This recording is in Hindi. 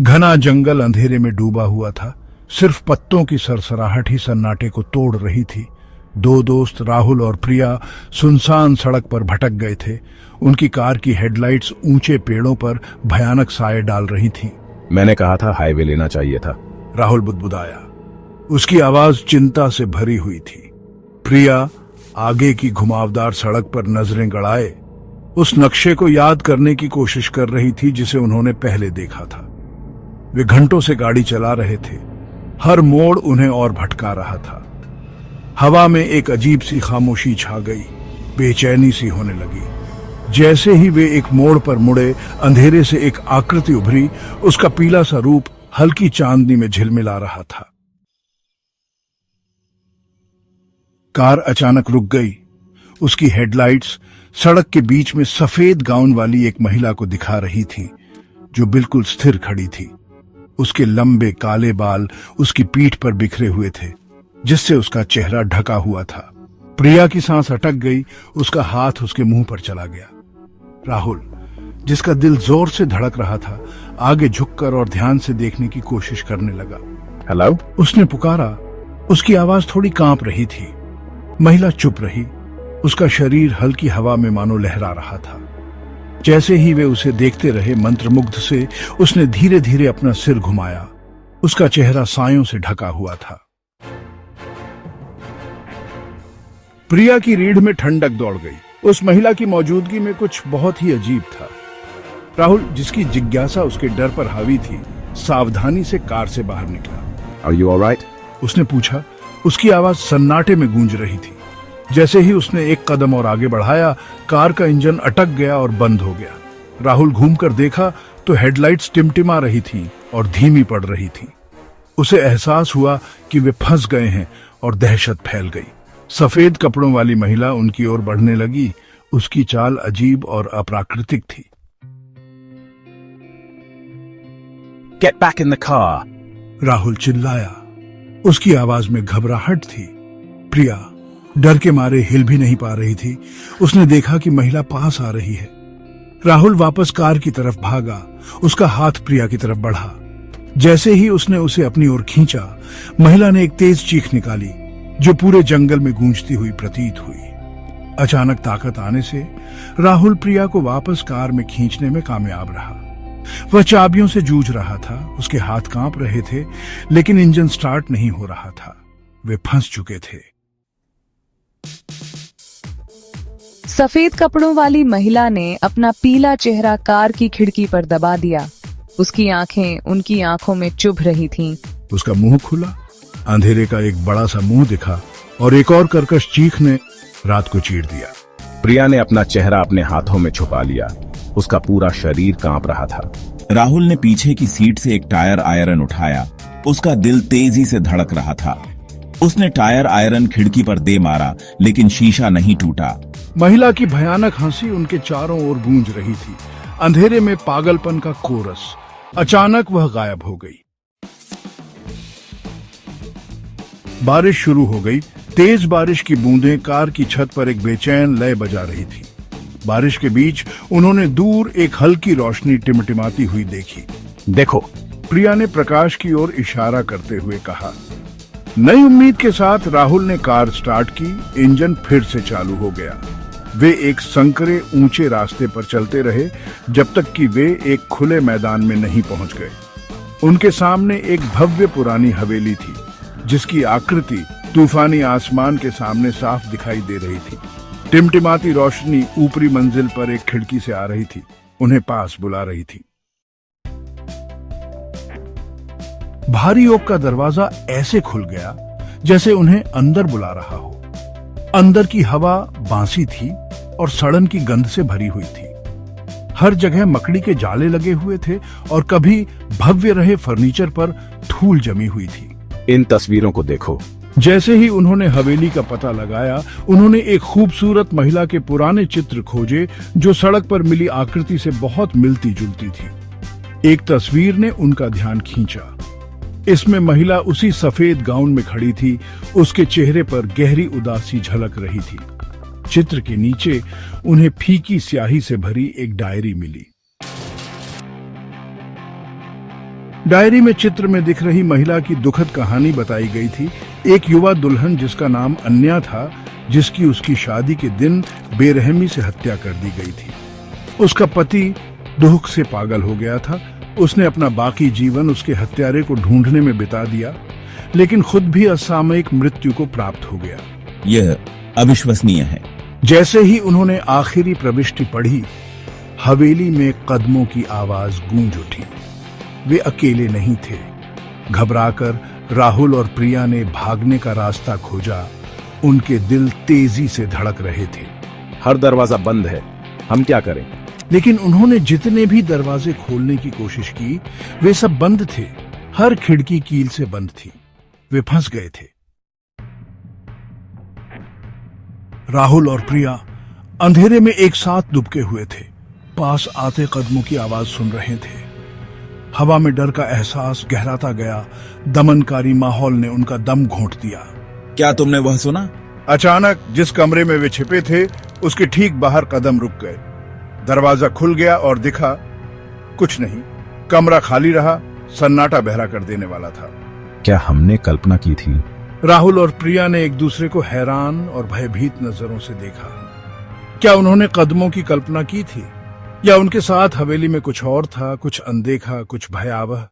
घना जंगल अंधेरे में डूबा हुआ था। सिर्फ पत्तों की सरसराहट ही सन्नाटे को तोड़ रही थी। दो दोस्त राहुल और प्रिया सुनसान सड़क पर भटक गए थे। उनकी कार की हेडलाइट्स ऊंचे पेड़ों पर भयानक साए डाल रही थीं। मैंने कहा था हाईवे लेना चाहिए था। राहुल बुदबुदाया। उसकी आवाज चिंता से भरी हुई थी। प्रिया आगे की घुमावदार सड़क पर नजरें गड़ाए उस नक्शे को याद करने की कोशिश कर रही थी जिसे उन्होंने पहले देखा था। वे घंटों से गाड़ी चला रहे थे। हर मोड़ उन्हें और भटका रहा था। हवा में एक अजीब सी खामोशी छा गई। बेचैनी सी होने लगी। जैसे ही वे एक मोड़ पर मुड़े, अंधेरे से एक आकृति उभरी। उसका पीला सा रूप हल्की चांदनी में झिलमिला रहा था। कार अचानक रुक गई। उसकी हेडलाइट्स सड़क के बीच में सफेद गाउन वाली एक महिला को दिखा रही थी, जो बिल्कुल स्थिर खड़ी थी। उसके लंबे काले बाल उसकी पीठ पर बिखरे हुए थे, जिससे उसका चेहरा ढका हुआ था। प्रिया की सांस अटक गई। उसका हाथ उसके मुंह पर चला गया। राहुल, जिसका दिल जोर से धड़क रहा था, आगे झुककर और ध्यान से देखने की कोशिश करने लगा। हेलो, उसने पुकारा। उसकी आवाज थोड़ी कांप रही थी। महिला चुप रही। उसका शरीर हल्की हवा में मानो लहरा रहा था। जैसे ही वे उसे देखते रहे, मंत्रमुग्ध से उसने धीरे धीरे अपना सिर घुमाया। उसका चेहरा सायों से ढका हुआ था। प्रिया की रीढ़ में ठंडक दौड़ गई। उस महिला की मौजूदगी में कुछ बहुत ही अजीब था। राहुल, जिसकी जिज्ञासा उसके डर पर हावी थी, सावधानी से कार से बाहर निकला। Are you all right? उसने पूछा। उसकी आवाज सन्नाटे में गूंज रही थी। जैसे ही उसने एक कदम और आगे बढ़ाया, कार का इंजन अटक गया और बंद हो गया। राहुल घूमकर देखा तो हेडलाइट्स टिमटिमा रही थीं और धीमी पड़ रही थीं। उसे एहसास हुआ कि वे फंस गए हैं और दहशत फैल गई। सफेद कपड़ों वाली महिला उनकी ओर बढ़ने लगी। उसकी चाल अजीब और अप्राकृतिक थी। Get back in the car. Rahul चिल्लाया। उसकी आवाज में घबराहट थी। प्रिया डर के मारे हिल भी नहीं पा रही थी। उसने देखा कि महिला पास आ रही है। राहुल वापस कार की तरफ भागा। उसका हाथ प्रिया की तरफ बढ़ा। जैसे ही उसने उसे अपनी ओर खींचा, महिला ने एक तेज चीख निकाली, जो पूरे जंगल में गूंजती हुई प्रतीत हुई। अचानक ताकत आने से राहुल प्रिया को वापस कार में खींचने में कामयाब रहा। वह चाबियों से जूझ रहा था। उसके हाथ कांप रहे थे, लेकिन इंजन स्टार्ट नहीं हो रहा था। वे फंस चुके थे। सफेद कपड़ों वाली महिला ने अपना पीला चेहरा कार की खिड़की पर दबा दिया। उसकी आंखें उनकी आंखों में चुभ रही थीं। उसका मुंह खुला। अंधेरे का एक बड़ा सा मुंह दिखा और एक और कर्कश चीख ने रात को चीर दिया। प्रिया ने अपना चेहरा अपने हाथों में छुपा लिया। उसका पूरा शरीर कांप रहा था। राहुल ने पीछे की सीट से एक टायर आयरन उठाया। उसका दिल तेजी से धड़क रहा था। उसने टायर आयरन खिड़की पर दे मारा, लेकिन शीशा नहीं टूटा। महिला की भयानक हंसी उनके चारों ओर गूंज रही थी। अंधेरे में पागलपन का कोरस। अचानक वह गायब हो गई। बारिश शुरू हो गई। तेज बारिश की बूंदें कार की छत पर एक बेचैन लय बजा रही थी। बारिश के बीच उन्होंने दूर एक हल्की रोशनी टिमटिमाती हुई देखी। देखो, प्रिया ने प्रकाश की ओर इशारा करते हुए कहा। नई उम्मीद के साथ राहुल ने कार स्टार्ट की। इंजन फिर से चालू हो गया। वे एक संकरे ऊंचे रास्ते पर चलते रहे, जब तक कि वे एक खुले मैदान में नहीं पहुंच गए। उनके सामने एक भव्य पुरानी हवेली थी, जिसकी आकृति तूफानी आसमान के सामने साफ दिखाई दे रही थी। टिमटिमाती रोशनी ऊपरी मंजिल पर एक खिड़की से आ रही थी, उन्हें पास बुला रही थी। भारी ओक का दरवाजा ऐसे खुल गया जैसे उन्हें अंदर बुला रहा हो। अंदर की हवा बांसी थी और सड़न की गंध से भरी हुई थी। हर जगह मकड़ी के जाले लगे हुए थे और कभी भव्य रहे फर्नीचर पर धूल जमी हुई थी। इन तस्वीरों को देखो। जैसे ही उन्होंने हवेली का पता लगाया, उन्होंने एक खूबसूरत महिला के पुराने चित्र खोजे, जो सड़क पर मिली आकृति से बहुत मिलती जुलती थी। एक तस्वीर ने उनका ध्यान खींचा। इसमें महिला उसी सफेद गाउन में खड़ी थी। उसके चेहरे पर गहरी उदासी झलक रही थी। चित्र के नीचे उन्हें फीकी स्याही से भरी एक डायरी मिली। डायरी में चित्र में दिख रही महिला की दुखद कहानी बताई गई थी। एक युवा दुल्हन जिसका नाम अन्या था, जिसकी उसकी शादी के दिन बेरहमी से हत्या कर दी गई थी। उसका पति दुख से पागल हो गया था। उसने अपना बाकी जीवन उसके हत्यारे को ढूंढने में बिता दिया, लेकिन खुद भी असामयिक मृत्यु को प्राप्त हो गया। यह अविश्वसनीय है। जैसे ही उन्होंने आखिरी प्रविष्टि पढ़ी, हवेली में कदमों की आवाज गूंज उठी। वे अकेले नहीं थे। घबराकर राहुल और प्रिया ने भागने का रास्ता खोजा। उनके दिल तेजी से धड़क रहे थे। हर दरवाजा बंद है, हम क्या करें? लेकिन उन्होंने जितने भी दरवाजे खोलने की कोशिश की, वे सब बंद थे। हर खिड़की कील से बंद थी। वे फंस गए थे। राहुल और प्रिया अंधेरे में एक साथ दुबके हुए थे। पास आते कदमों की आवाज सुन रहे थे। हवा में डर का एहसास गहराता गया। दमनकारी माहौल ने उनका दम घोंट दिया। क्या तुमने वह सुना? अचानक जिस कमरे में वे छिपे थे, उसके ठीक बाहर कदम रुक गए। दरवाजा खुल गया और दिखा कुछ नहीं। कमरा खाली रहा। सन्नाटा बहरा कर देने वाला था। क्या हमने कल्पना की थी? राहुल और प्रिया ने एक दूसरे को हैरान और भयभीत नजरों से देखा। क्या उन्होंने कदमों की कल्पना की थी, या उनके साथ हवेली में कुछ और था, कुछ अनदेखा, कुछ भयावह?